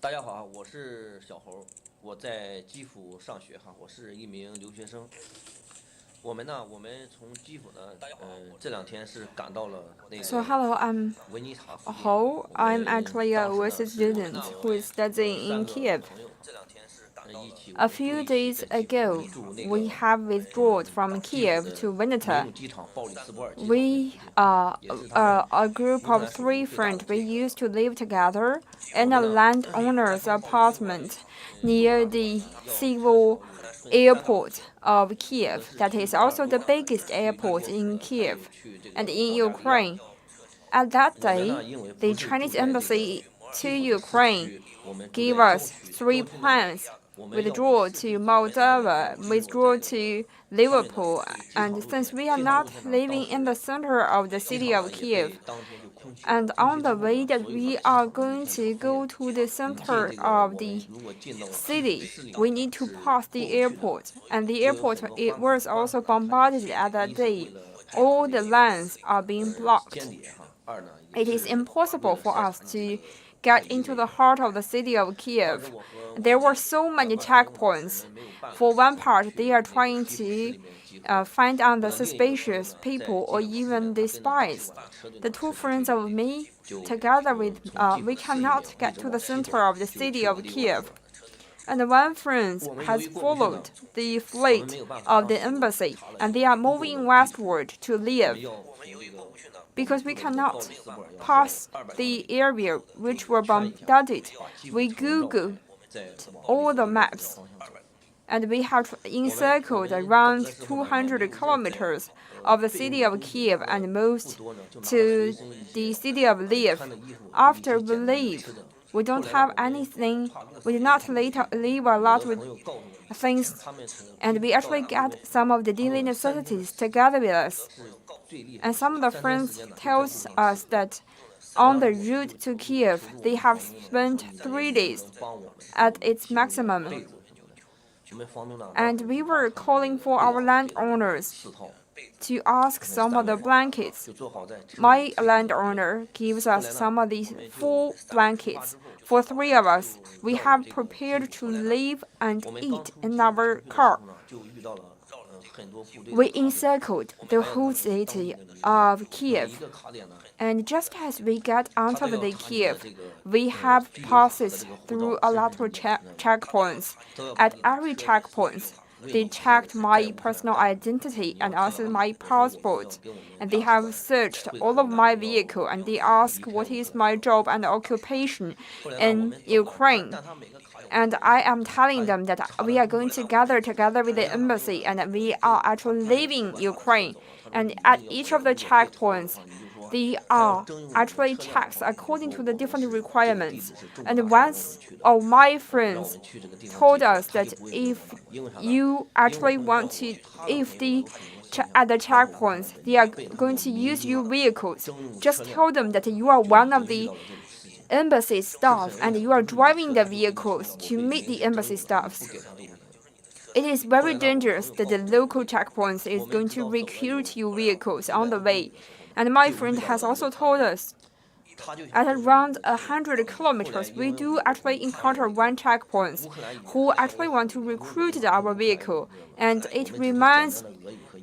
大家好，我是小猴，我在基辅上学我是一名留学生。我们从基辅呢，这两天是赶到了那个 Hello, I'm 维尼塔附近。Hou. 我 I'm 们 actually a 当时呢 overseas 是 student who is studying 三 in 个 Kyiv. 朋友，一起我 A 们 few 住一起 days 在基辅，我 ago, 们住那 we 个 have withdrawn from 基辅 Kyiv 的 to 民 Vinnytsia. 用机场鲍里斯波尔机场那附 We 近， are 也是他们 a group 乌克 of 兰首 three 都最大的 friends. We 这个 used to live together 我 in 们 a 呢，在 landowner's 从鲍里斯波尔 apartment 出 near 发 the 要开车 civil 从3个 airport 小时， of 我 Kyiv. 们是 That 去 is 马尔 also 杜 the 瓦， biggest 去伊 airport 洛夫， in 还 Kyiv 有去这 and 个 in 保加利亚。 Ukraine. At that 我们 day, 呢，因为 the 不是住 Chinese 在这个 embassy to 基辅的市 Ukraine 区，我们住 gave 在郊 us 区。 three 郊区呢， plans: 我们要往 withdraw 市区 to 走，但他们 Moldova, 不是 withdraw 在 to 上面的 Liverpool. 这个机场 And 路 since 线， we are 这条 not 路线呢，当 living 时 in the center of the 机 city 场 of 呢也 Kyiv, 被当天就空袭了。 and 空 on 袭 the 之后 way 呢， that 所有 we 的机 are 场都一 going 片 to 荒凉。 go to the 临近 center 这个 of 我 the 们如果进到了基辅 city, 市里 we 呢， need to 是 pass 过 the 不去的。 airport, and the 就有 airport 很多 it 关 was 卡 also 他们 bombarded at 一 that 是为 day. 了排查 All 这 the 个 lands are being 间 blocked. 谍二呢也 It is 是为 impossible 了 for 筛 us 查这 to 个 get 敌 into 人。 the heart of the city of 当 Kiev. 时我和我 There 的 were so 两 many 个朋友呢，我 checkpoints. 们没有办法 For one 去 part, they are 那个 trying 基辅市 to 里面集合。 find out the 我的另一个朋友 suspicious 呢，在 people 机 or 场期间， even 他 the 跟着大使 spies. 馆的车队 The 呢， two 持续 friends 追 of 击， me, 就 together with 从基辅 we 的市里面 cannot 一 get 直 to 往 the 西走， center of the 就 city 去 of 了利沃 Kiev. 夫。 And one friend 我们由 has 于过不去呢， followed the 我们没 fleet 有办法 of 当 the 时 embassy, 查了 and they are 足够的 moving 地图， westward to 我们 Lviv 要从这个我 because 们 we 住的这个鲍 cannot 里斯波尔要绕 pass 200公 the 里， area 这 which 个 were 圈一下， bombarded. 把基辅 We 城绕过来， Google 再往 all 这 the 个 maps, 方向走。 and we have 我们 encircled 等 around 的时候呢，也没 200有任何 kilometers of the 费用 city 的 of 工具， Kiev 我 and 们不 moved 多呢，就拿了 to 随身一 the 些 city of Lviv. 穿的衣服和一 After 些 we 简单的 leave, 吃的。 we 后 don't 来呢， have 我们 anything. 跨过 We 所 did 有 not 的 leave a 有 lot 的 with 朋友告诉我， things, 他们从 and 基 we 辅到 actually 达 got 之后， some of the 他们 daily 3天的时 necessities 间 together with us. 是最厉害 And 的 some of the 3天 friends 时间呢，就在 tells 路上 us 吃。 that 同 on 样的， the 我 route 就 to 求助 Kiev, 我 they 的 have 房东呢， spent 说你呢， 3能不 days 能帮我们 at 提 its 供 maximum. 被子什么的。我们房东呢，当 And 时 we 就把 were 他们 calling 的 for 被 our 子给了我们 landowners 4套， to ask 我们 some 3 of 个 the 人 blankets. 就坐好在车里 My 去的。 landowner gives 后 us 来呢， some of 我 these 们就 full 打出发 blankets. 之后， For 3 of us, 就 we 到了 have 这个基 prepared 辅。 to 后来呢， live and 我们 eat 刚出 in 基辅 our 城的时 car. 候呢，就遇到了很多部队 We 的卡点， encircled 我们 the 还有他 whole 们当地 city 的民 of 每 Kiev. 一个卡点呢， And just as we get 他 onto 都要 the 查你的 Kiev, 这个 we have 居留卡和 passes 这个护 through 照、 a 身 lot 份 of 证明的 checkpoints. 都要把 At 你的 every 车子 checkpoint, 所有 they 的资料 checked 在 my 我们这儿 personal 带着。 identity 你要 and 看 also 到 my 你，我说我要 passport. 跟我们 And 大 they 使 have 馆 searched 会 all 合 of 呢， my 要 vehicle and they 离 ask 开 what 乌克 is 兰。 my job and occupation 后来呢，我 in 们走了， Ukraine. 但他每个卡点 And I am telling them that we are going to gather together with the embassy and we are actually leaving Ukraine. And at each of the checkpoints, they are actually checked according to the different requirements. And once of my friends told us that if you actually want to, if the at the checkpoints they are going to use your vehicles, just tell them that you are one of the embassy staff and you are driving the vehicles to meet the embassy staffs. It is very dangerous that the local checkpoints is going to recruit your vehicles on the way. And my friend has also told us at around 100 kilometers, we do actually encounter one checkpoint who actually want to recruit our vehicle, and it reminds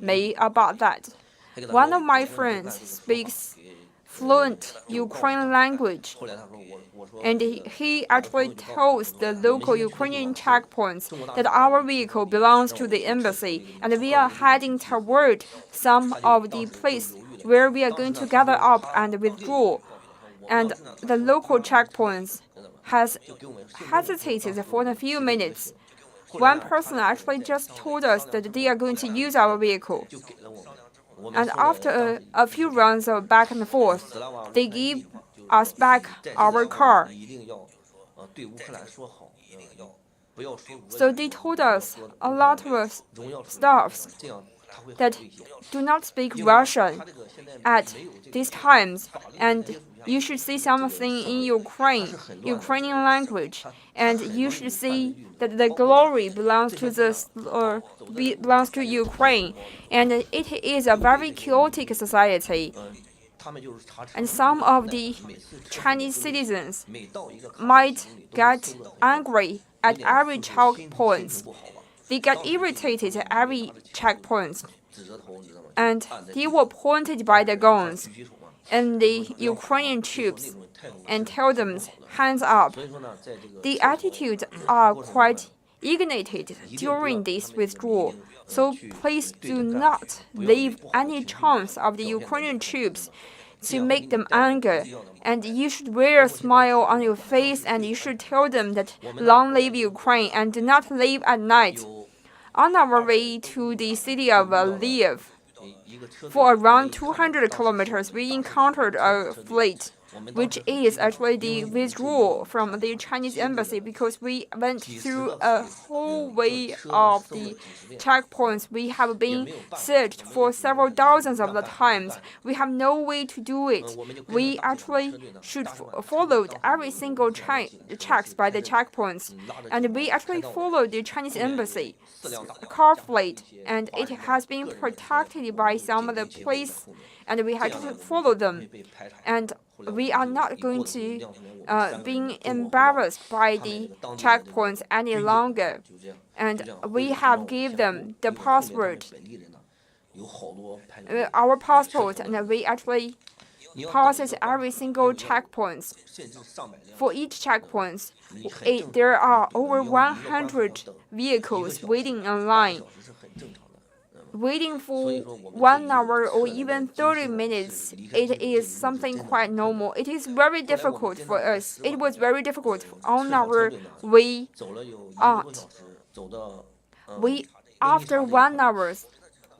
me about that. One of my friends speaks fluent Ukrainian language, 后来他说我说 and he actually tells the local Ukrainian checkpoints that our vehicle belongs to the embassy, and we are heading toward some of the place where we are going to gather up and withdraw. And the local checkpoints has hesitated for a few minutes. One person actually just told us that they are going to use our vehicle. 就给了我们。我们 And 说了 after a few rounds of back and forth, 斯拉瓦 they give us back 在这 our 个 car. 一定要对乌克兰说好，要不要说俄 So 语， they told 要 us 说 a lot of us 荣耀主义 staffs 这样他会好 that 一些。 do not speak 因为他 Russian 这个现在 at 没有这个 these times, 法律 and 接触下 you should see something in Ukraine, Ukrainian language, and you should see that the glory belongs to belongs to Ukraine, and it is a very chaotic society. And some of the Chinese citizens might get angry at every checkpoint. They get irritated at every checkpoint, and they were pointed by the guns and the Ukrainian troops and tell them hands up. The attitudes are quite ignited during this withdrawal, so please do not leave any chance of the Ukrainian troops to make them angry, and you should wear a smile on your face, and you should tell them that long live Ukraine, and do not leave at night. On our way to the city of Kyiv, for around 200 kilometers, we encountered a fleet, which is actually the withdrawal from the Chinese embassy, because we went through a whole way of the checkpoints. We have been searched for several dozens of the times. We have no way to do it. We actually should follow every single checks by the checkpoints, and we actually followed the Chinese embassy car fleet, and it has been protected by some of the police, and we had to follow them, and we are not going to being embarrassed by the checkpoints any longer, and we have given them the password, our passport, and we actually passes every single checkpoint. For each checkpoint, there are over 100 vehicles waiting in line. Waiting for 1 hour or even 30 minutes, it is something quite normal. It is very difficult for us. It was very difficult on our way out. After 1 hour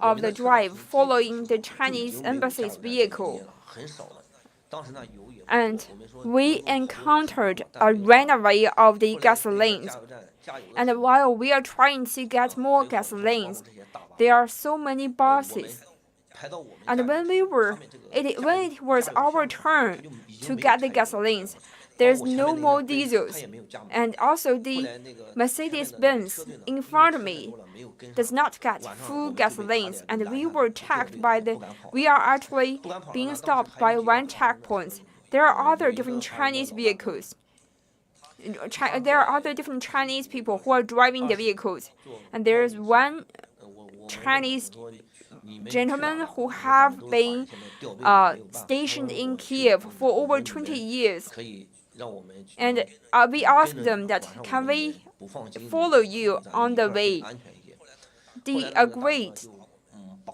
of the drive following the Chinese embassy's vehicle, and we encountered a runaway of the gasolines. And while we are trying to get more gasolines, there are so many buses. And when it was our turn to get the gasolines, there's no more diesels. And also the Mercedes-Benz in front of me does not get full gasolines. And we were checked we are actually being stopped by one checkpoint. There are other different Chinese vehicles. There are other different Chinese people who are driving the vehicles. And there's one Chinese gentlemen who have been stationed in Kyiv for over 20 years. And we asked them that, can we follow you on the way? They agreed,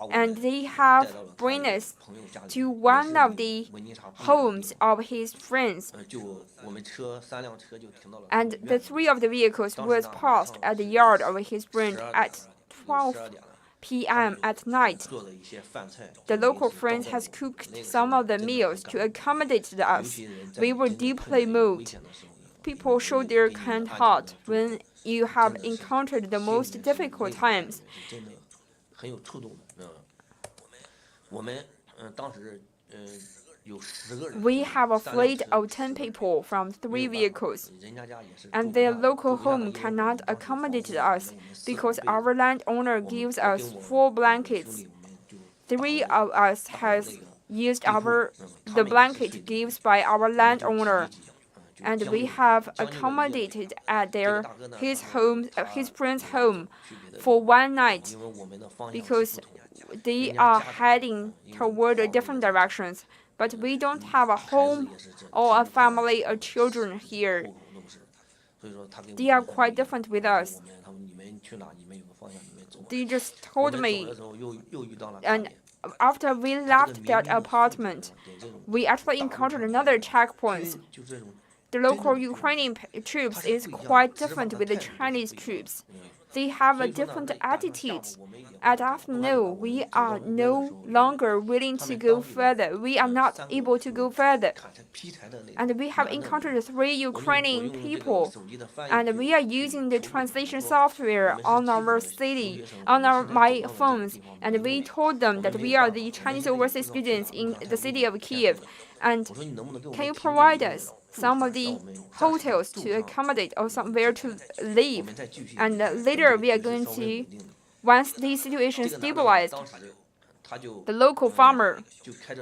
and they have bring us to one of the homes of his friends. And the 3 of the vehicles was parked at the yard of his friend at 12 p.m. at night. The local friend has cooked some of the meals to accommodate us. We were deeply moved. People show their kind heart when you have encountered the most difficult times. We have a fleet of 10 people from 3 vehicles, and their local home cannot accommodate us because our landowner gives us 4 blankets. 3 of us has used the blanket given by our landowner, and we have accommodated at his friend's home for 1 night because they are heading toward different directions. But we don't have a home or a family or children here. They are quite different with us. They just told me, and after we left that apartment, we actually encountered another checkpoint. The local Ukrainian troops is quite different with the Chinese troops. They have a different attitude. At afternoon, we are no longer willing to go further. We are not able to go further. And we have encountered 3 Ukrainian people, and we are using the translation software on our city, on my phones, and we told them that we are the Chinese overseas students in the city of Kyiv, and can you provide us some of the hotels to accommodate or somewhere to live? And later we are going to, once the situation is stabilized, the local farmer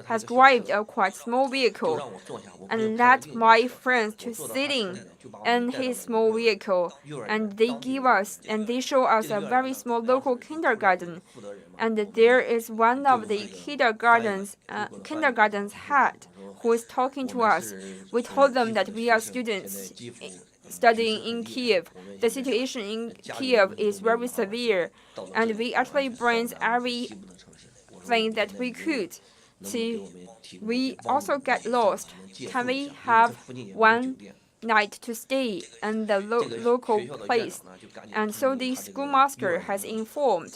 has driven a quite small vehicle and let my friends to sitting in his small vehicle, and they show us a very small local kindergarten, and there is one of the kindergarten's head who is talking to us. We told them that we are students studying in Kyiv. The situation in Kyiv is very severe, and we actually bring everything that we could. We also get lost. Can we have one night to stay in the local place? And so the schoolmaster has informed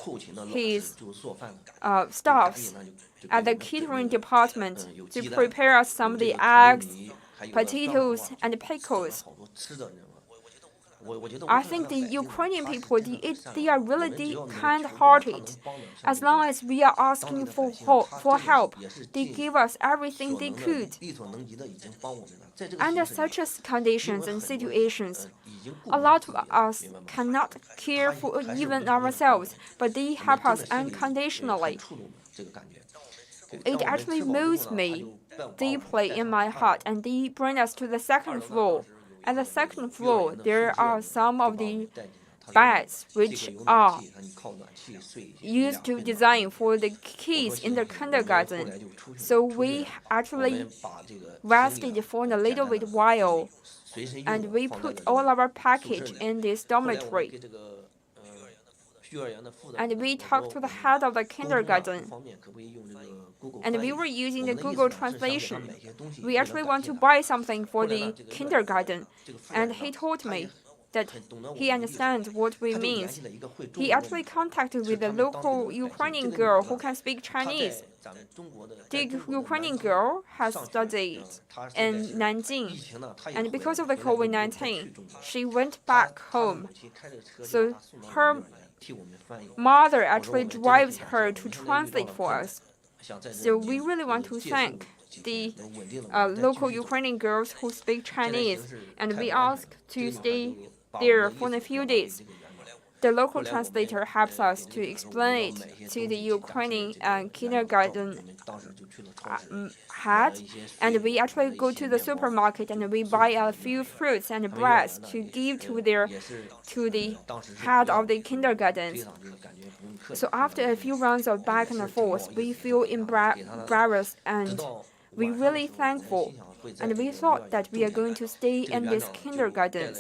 his staffs at the catering department to prepare us some of the eggs, potatoes, and pickles. I think the Ukrainian people, they are really kind-hearted. As long as we are asking for help, they give us everything they could. Under such conditions and situations, a lot of us cannot care for even ourselves, but they help us unconditionally. It actually moves me deeply in my heart, and they bring us to the second floor. At the second floor, there are some of the beds which are used to design for the kids in the kindergarten. So we actually rested for a little bit while, and we put all our package in this dormitory. And we talked to the head of the kindergarten, and we were using the Google translation. We actually want to buy something for the kindergarten, and he told me that he understands what we mean. He actually contacted with a local Ukrainian girl who can speak Chinese. The Ukrainian girl has studied in Nanjing, and because of the COVID-19, she went back home. So her mother actually drives her to translate for us. So we really want to thank the local Ukrainian girls who speak Chinese, and we asked to stay there for a few days. The local translator helps us to explain it to the Ukrainian kindergarten head, and we actually go to the supermarket and we buy a few fruits and breads to give to the head of the kindergarten. So after a few rounds of back and forth, we feel embarrassed and we really thankful, and we thought that we are going to stay in this kindergarten.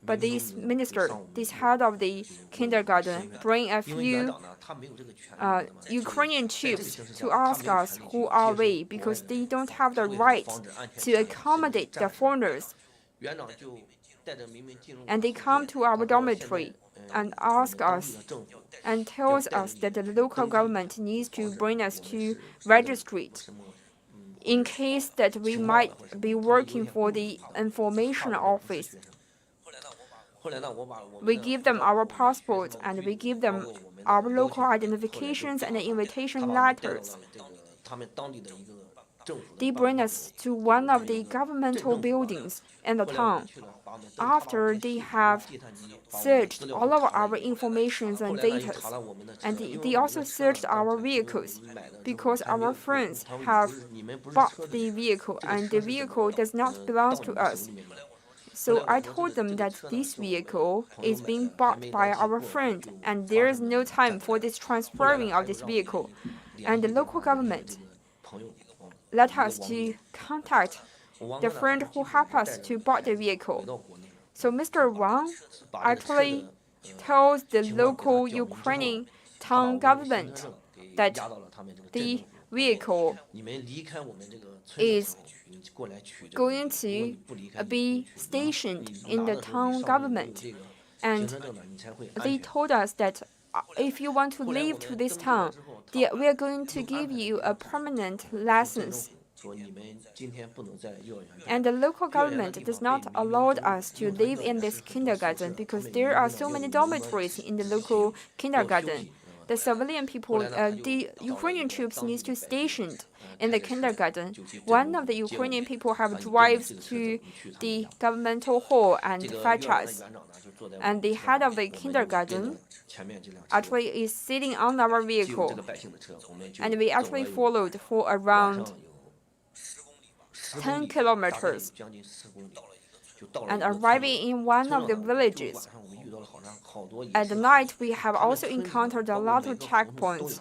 But this minister, this head of the kindergarten, bring a few Ukrainian troops to ask us who are we, because they don't have the right to accommodate the foreigners. And they come to our dormitory and ask us and tells us that the local government needs to bring us to registry in case that we might be working for the information office. We give them our passports and we give them our local identifications and invitation letters. They bring us to one of the governmental buildings in the town. After they have searched all of our information and data, and they also searched our vehicles, because our friends have bought the vehicle and the vehicle does not belong to us. So I told them that this vehicle is being bought by our friend, and there is no time for this transferring of this vehicle. And the local government let us to contact the friend who helped us to buy the vehicle. So Mr. Wang actually tells the local Ukrainian town government that the vehicle is going to be stationed in the town government. And they told us that if you want to leave to this town, we are going to give you a permanent license. And the local government does not allow us to live in this kindergarten because there are so many dormitories in the local kindergarten. The civilian people, the Ukrainian troops need to station in the kindergarten. One of the Ukrainian people have drives to the governmental hall and fetch us. and the head of the kindergarten actually is sitting on our vehicle, and we actually followed for around 10 kilometers. And arriving in one of the villages, at night we have also encountered a lot of checkpoints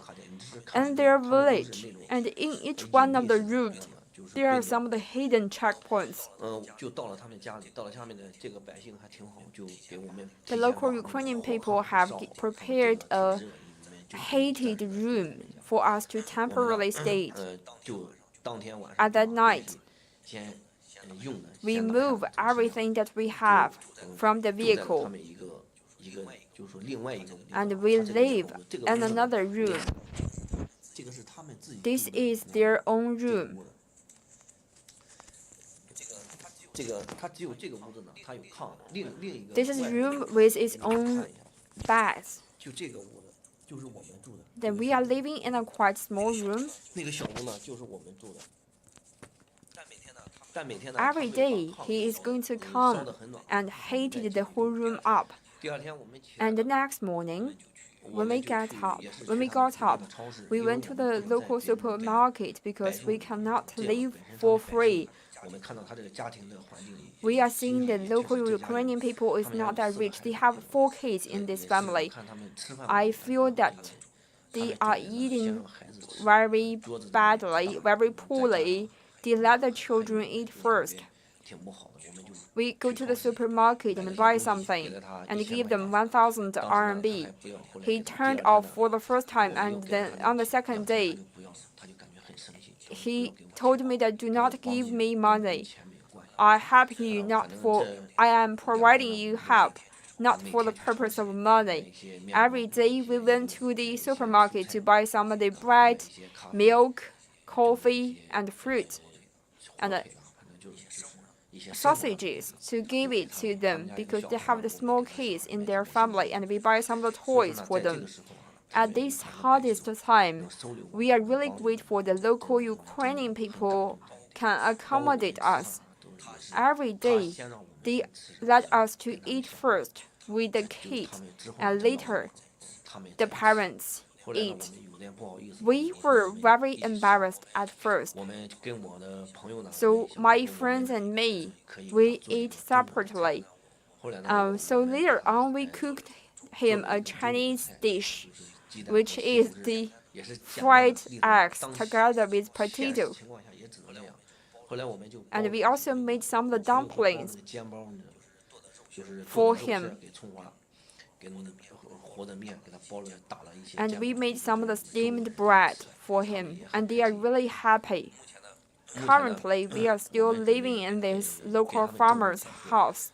in their village, and in each one of the routes there are some of the hidden checkpoints. The local Ukrainian people have prepared a heated room for us to temporarily stay. At that night, we move everything that we have from the vehicle, and we live in another room. This is their own room. This is a room with its own bed. Then we are living in a quite small room. Every day he is going to come and heated the whole room up. And the next morning, when we got up, we went to the local supermarket because we cannot live for free. We are seeing the local Ukrainian people is not that rich. They have 4 kids in this family. I feel that they are eating very badly, very poorly. They let the children eat first. We go to the supermarket and buy something and give them 1,000 RMB. He turned off for the first time, and then on the second day, he told me that do not give me money. I help you I am providing you help, not for the purpose of money. Every day we went to the supermarket to buy some of the bread, milk, coffee, and fruit, and sausages to give it to them because they have the small kids in their family, and we buy some of the toys for them. At this hardest time, we are really grateful the local Ukrainian people can accommodate us. Every day, they let us to eat first with the kids, and later, the parents eat. We were very embarrassed at first. So my friends and me, we ate separately. So later on, we cooked him a Chinese dish, which is the fried eggs together with potato. And we also made some of the dumplings for him. And we made some of the steamed bread for him, and they are really happy. Currently, we are still living in this local farmer's house.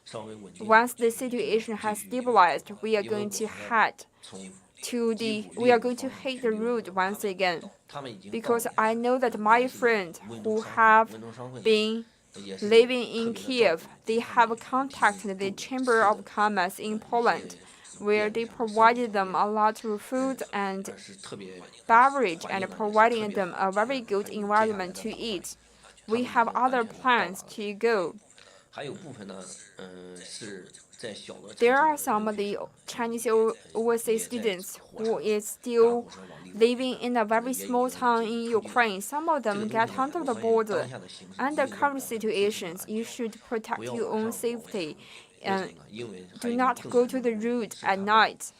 Once the situation has stabilized, we are going to hit the road once again. Because I know that my friends who have been living in Kyiv, they have contacted the Chamber of Commerce in Poland, where they provided them a lot of food and beverage and providing them a very good environment to eat. We have other plans to go. There are some of the Chinese overseas students who is still living in a very small town in Ukraine. Some of them get onto the border. Under current situations, you should protect your own safety and do not go to the road at night.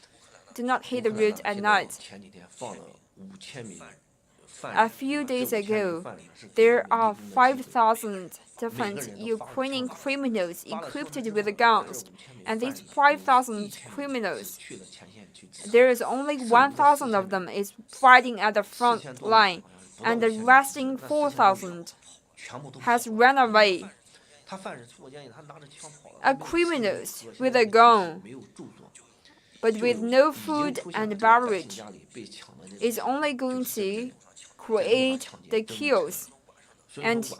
Do not hit the road at night. A few days ago, there are 5,000 different Ukrainian criminals equipped with guns, and these 5,000 criminals, there is only 1,000 of them is fighting at the front line, and the resting 4,000 has run away. A criminals with a gun, but with no food and beverage, is only going to create the chaos and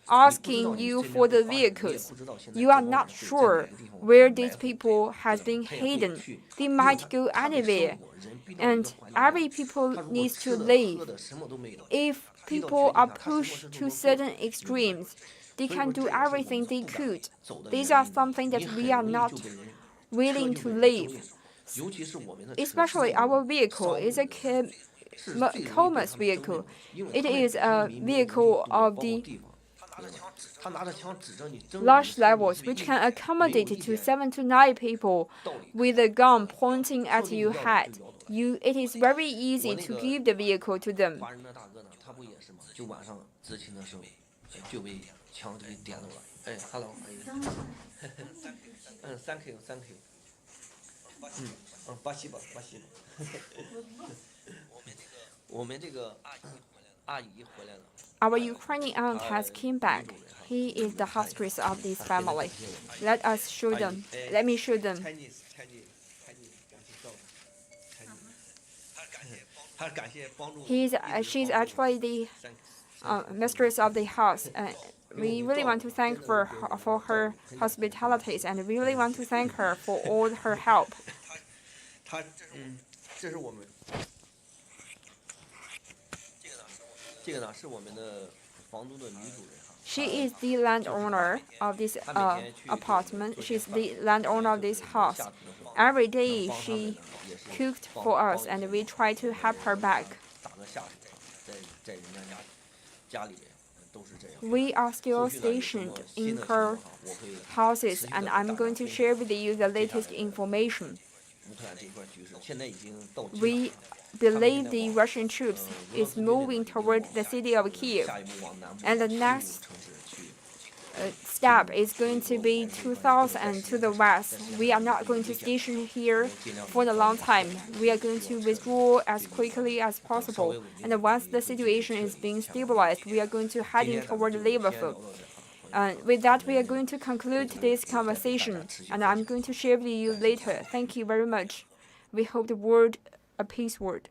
asking you for the vehicles. You are not sure where these people has been hidden. They might go anywhere, and every people needs to live. If people are pushed to certain extremes, they can do everything they could. These are something that we are not willing to leave. 尤其是我们的车 Especially our vehicle is a commerce vehicle. It is a vehicle of the large levels, which can accommodate to 7 to 9 people with a gun pointing at your head. It is very easy to give the vehicle to them. 华人的大哥呢，他不也是吗？就晚上执勤的时候，就被枪给点着了。哎，hello， 哎，thank you，thank you。巴西吧，巴西吧。我们这个阿姨回来了。Our Ukrainian aunt has came back. He is the hostess of this family. Let me show them. She's actually the mistress of the house. We really want to thank for her hospitality, and we really want to thank her for all her help. 这是我们，这个呢是我们的房东的女主人哈。She is the landowner of this apartment. She's the landowner of this house. Every day she cooked for us, and we try to help her back. 打个下手，在人家家里面都是这样。We are still stationed in her houses, and I'm going to share with you the latest information. We believe the Russian troops is moving toward the city of Kyiv, and the next step is going to be 2000 to the west. We are not going to station here for a long time. We are going to withdraw as quickly as possible, and once the situation is being stabilized, we are going to heading toward Lviv. With that, we are going to conclude today's conversation, and I'm going to share with you later. Thank you very much. We hope the world a peace word.